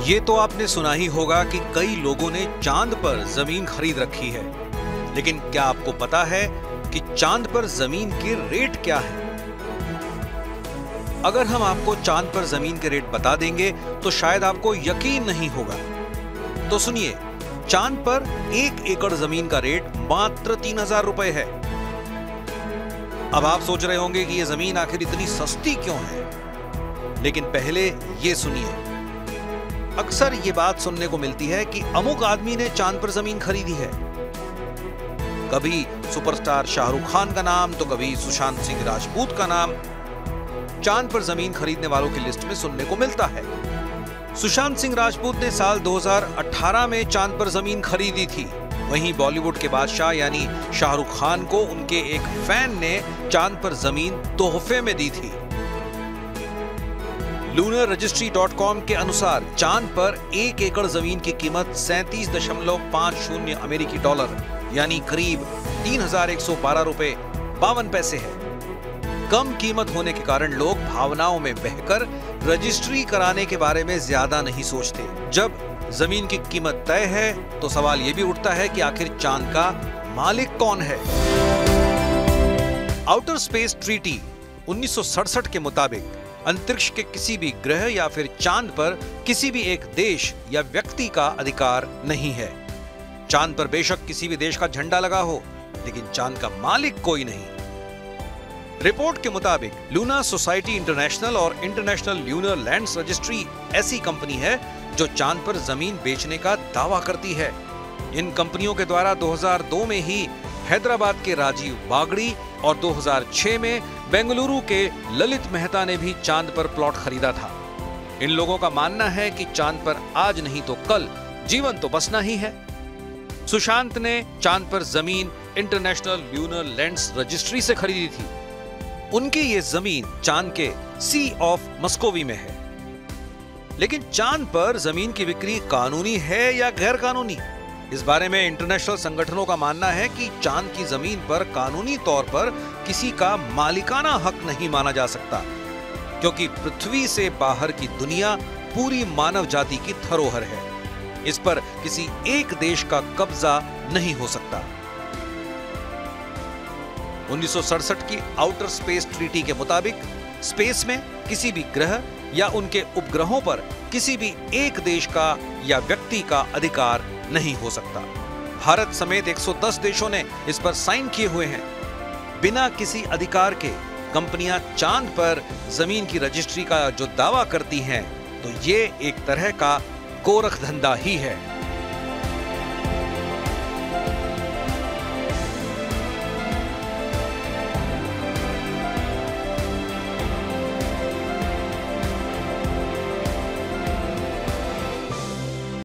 ये तो आपने सुना ही होगा कि कई लोगों ने चांद पर जमीन खरीद रखी है, लेकिन क्या आपको पता है कि चांद पर जमीन के रेट क्या है? अगर हम आपको चांद पर जमीन के रेट बता देंगे तो शायद आपको यकीन नहीं होगा। तो सुनिए, चांद पर 1 एकड़ जमीन का रेट मात्र 3000 रुपए है। अब आप सोच रहे होंगे कि यह जमीन आखिर इतनी सस्ती क्यों है, लेकिन पहले यह सुनिए। अक्सर ये बात सुनने को मिलती है कि अमुक आदमी ने चांद पर जमीन खरीदी है। कभी सुपरस्टार शाहरुख खान का नाम तो कभी सुशांत सिंह राजपूत का नाम चांद पर जमीन खरीदने वालों की लिस्ट में सुनने को मिलता है। सुशांत सिंह राजपूत ने साल 2018 में चांद पर जमीन खरीदी थी। वहीं बॉलीवुड के बादशाह यानी शाहरुख खान को उनके एक फैन ने चांद पर जमीन तोहफे में दी थी। lunarregistry.com के अनुसार चांद पर 1 एकड़ जमीन की कीमत 37.50 अमेरिकी डॉलर यानी करीब 3112 रुपए 52 पैसे है। कम कीमत होने के कारण लोग भावनाओं में बहकर रजिस्ट्री कराने के बारे में ज्यादा नहीं सोचते। जब जमीन की कीमत तय है तो सवाल यह भी उठता है कि आखिर चांद का मालिक कौन है। आउटर स्पेस ट्रीटी 1967 के मुताबिक अंतरिक्ष के किसी भी ग्रह या फिर चांद पर किसी भी एक देश या व्यक्ति का अधिकार नहीं है। चांद पर बेशक किसी भी देश का झंडा लगा हो, लेकिन चांद का मालिक कोई नहीं। रिपोर्ट के मुताबिक लूना सोसाइटी इंटरनेशनल और इंटरनेशनल ल्यूनर लैंड्स रजिस्ट्री ऐसी कंपनी है जो चांद पर जमीन बेचने का दावा करती है। इन कंपनियों के द्वारा 2002 में ही हैदराबाद के राजीव बागड़ी और 2006 में बेंगलुरु के ललित मेहता ने भी चांद पर प्लॉट खरीदा था। इन लोगों का मानना है कि चांद पर आज नहीं तो कल जीवन तो बसना ही है। सुशांत ने चांद पर जमीन इंटरनेशनल ल्यूनर लैंड्स रजिस्ट्री से खरीदी थी। उनकी ये जमीन चांद के सी ऑफ मस्कोवी में है। लेकिन चांद पर जमीन की बिक्री कानूनी है या गैर कानूनी, इस बारे में इंटरनेशनल संगठनों का मानना है कि चांद की जमीन पर कानूनी तौर पर किसी का मालिकाना हक नहीं माना जा सकता, क्योंकि पृथ्वी से बाहर की दुनिया पूरी मानव जाति की धरोहर है। इस पर किसी एक देश का कब्जा नहीं हो सकता। 1967 की आउटर स्पेस ट्रीटी के मुताबिक स्पेस में किसी भी ग्रह या उनके उपग्रहों पर किसी भी एक देश का या व्यक्ति का अधिकार नहीं हो सकता। भारत समेत 110 देशों ने इस पर साइन किए हुए हैं। बिना किसी अधिकार के कंपनियां चांद पर जमीन की रजिस्ट्री का जो दावा करती हैं, तो ये एक तरह का गोरख धंधा ही है।